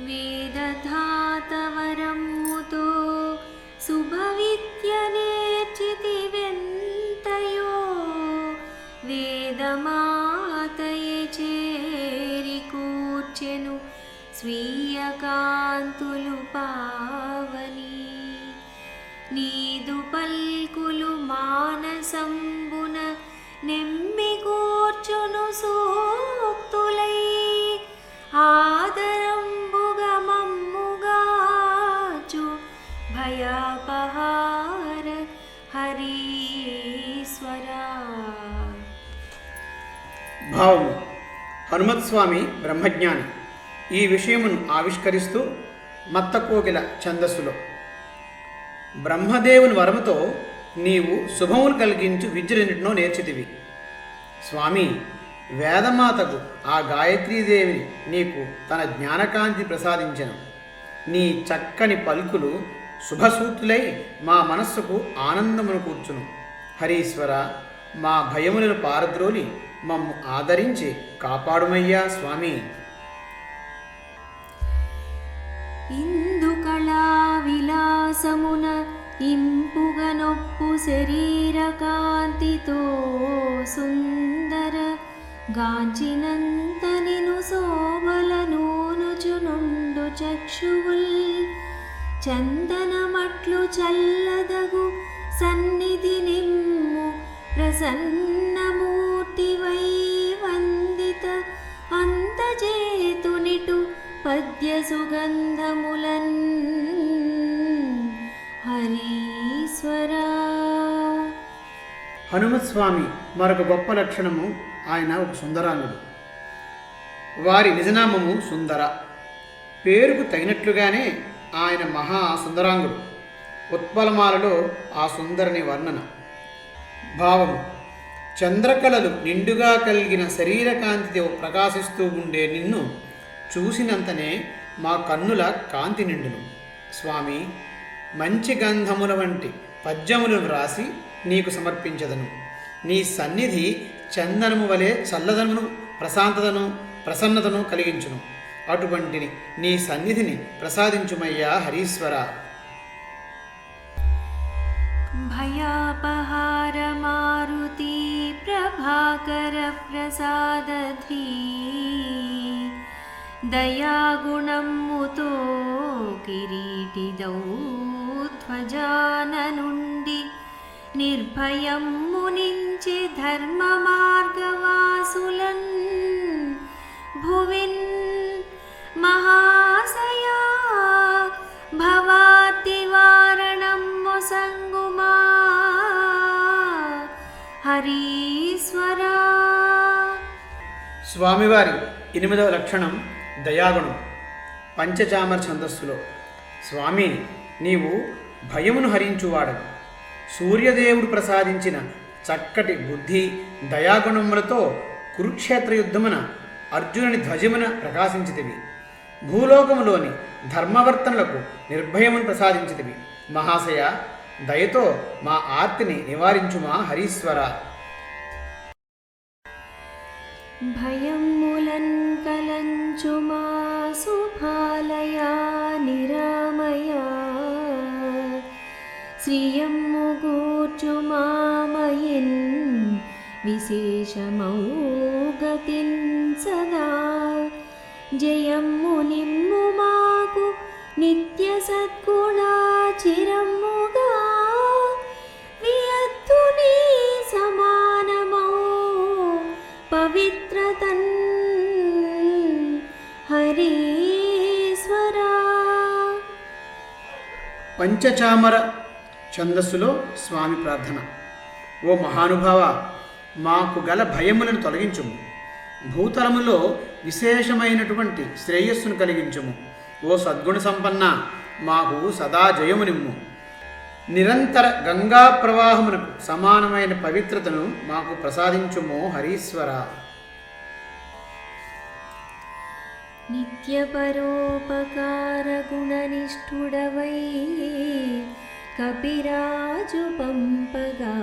వేదధాతవరమ్ముతో శుభవిద్య నేర్చితివెంతయో వేదమాతయే చేరి కూర్చెను స్వీయ కాంతులు పావని నీదు పల్కులు మానసంబున నెమ్మి కూర్చును సూక్తులై ఆదరంబుగ మమ్ముగాచు భయాపహార హరీశ్వరా. భావము. హనుమత్స్వామి బ్రహ్మజ్ఞాని. ఈ విషయమును ఆవిష్కరిస్తూ మత్తకోకిల ఛందస్సులో బ్రహ్మదేవుని వరముతో నీవు శుభములు కలిగించు విద్యలన్నిటినో నేర్చితివి. స్వామి, వేదమాతకు ఆ గాయత్రీదేవిని నీకు తన జ్ఞానకాంతి ప్రసాదించెను. నీ చక్కని పలుకులు శుభసూతులై మా మనస్సుకు ఆనందమును కూర్చును. హరీశ్వర, మా భయములను పారద్రోలి మమ్ము ఆదరించి కాపాడుమయ్యా స్వామి. ఇందుకళా విలాసమున ఇంపుగనొప్పు శరీర కాంతితో సుందర గాంచినంత నిను శోభలనూనుచునుండు చక్షువుల్ చందనమట్లు చల్లదగు సన్నిధి నిమ్ము ప్రసన్నమూర్తివై వందిత అంతచేతునిటు పద్య సుగంధములన్ హరీశ్వరా. హనుమత్స్వామి మరొక గొప్ప లక్షణము, ఆయన ఒక సుందరాంగుడు. వారి నిజనామము సుందర. పేరుకు తగినట్లుగానే ఆయన మహా సుందరాంగుడు. ఉత్పలమాలలో ఆ సుందరని వర్ణన. భావము. చంద్రకళలు నిండుగా కలిగిన శరీరకాంతితో ప్రకాశిస్తూ ఉండే నిన్ను చూసినంతనే మా కన్నుల కాంతి నిండును. స్వామి, మంచి గంధముల వంటి పద్యములను వ్రాసి నీకు సమర్పించదను. నీ సన్నిధి చందనము వలె చల్లదనమును ప్రసన్నతను కలిగించును. అటువంటిని నీ సన్నిధిని ప్రసాదించుమయ్యా హరీశ్వర. భయాపహార మారుతి ప్రభాకర ప్రసాదధీ దయాగుణముతో కిరీటిదౌధ్వజాన నుండి నిర్భయము నుంచి ధర్మ మార్గవాసులన్ భువిన్ మహాశయా భవాతివారణం మొసంగుమా హరీశ్వరా. స్వామివారి 8వ లక్షణం దయాగుణం. పంచచామర ఛందస్సులో స్వామి, నీవు భయమును హరించువాడవు. సూర్యదేవుడు ప్రసాదించిన చక్కటి బుద్ధి దయాగుణములతో కురుక్షేత్ర యుద్ధమున అర్జునుని ధ్వజమున ప్రకాశించితివి. భూలోకములోని ధర్మవర్తనలకు నిర్భయమును ప్రసాదించితివి. మహాశయ, దయతో మా ఆర్తిని నివారించుమా హరీశ్వర. భయములన్ కలంచుమా సుఫాలయా నిరామయా శ్రియమ్ము గూర్చుమామయిన్ విశేషమౌ గతిన్ సదా జయమ్ము నిమ్ము మాకు నిత్య సద్గుణా చిరమ్ముగా వియత్తుని సమానమౌ పవిత్రతన్ హరీశ్వరా. పంచచామర ఛందస్సులో స్వామి ప్రార్థన. ఓ మహానుభావ, మాకు గల భయములను తొలగించుము. భూతలములో విశేషమైనటువంటి శ్రేయస్సును కలిగించుము. ఓ సద్గుణ సంపన్న, మాకు సదా జయమునిమ్ము. నిరంతర గంగా ప్రవాహమునకు సమానమైన పవిత్రతను మాకు ప్రసాదించుమో హరీశ్వర. నిత్య పరోపకార గుణనిష్ఠుడవై కపిరాజు పంపగా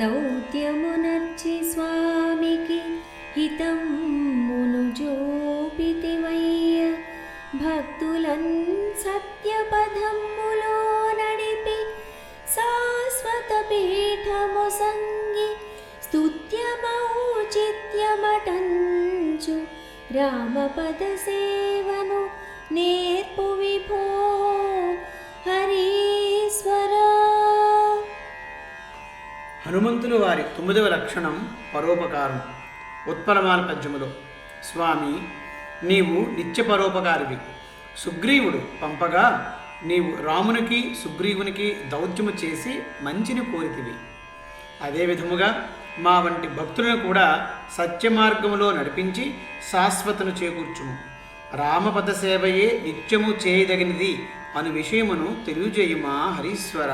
దౌత్యమునర్చి స్వామికి హితమ్మును జోపితివయ్య భక్తులన్ సత్యపథములో నడిపి శాశ్వత పీఠమొసంగి స్తుత్యమౌచిత్యమటంచు రామపద సేవను నేర్పు విభో హరీశ్వరా. హనుమంతులు వారి 9వ లక్షణం పరోపకారం. ఉత్పలమాల పద్యములో స్వామి నీవు నిత్య పరోపకారివి. సుగ్రీవుడు పంపగా నీవు రామునికి సుగ్రీవునికి దౌత్యము చేసి మంచిని కోరితివి. అదే విధముగా మా వంటి భక్తులను కూడా సత్య మార్గములో నడిపించి శాశ్వతను చేకూర్చుము. రామపద సేవయే నిత్యము చేయదగినది అను విషయమును తెలియజేయుమా హరీశ్వర.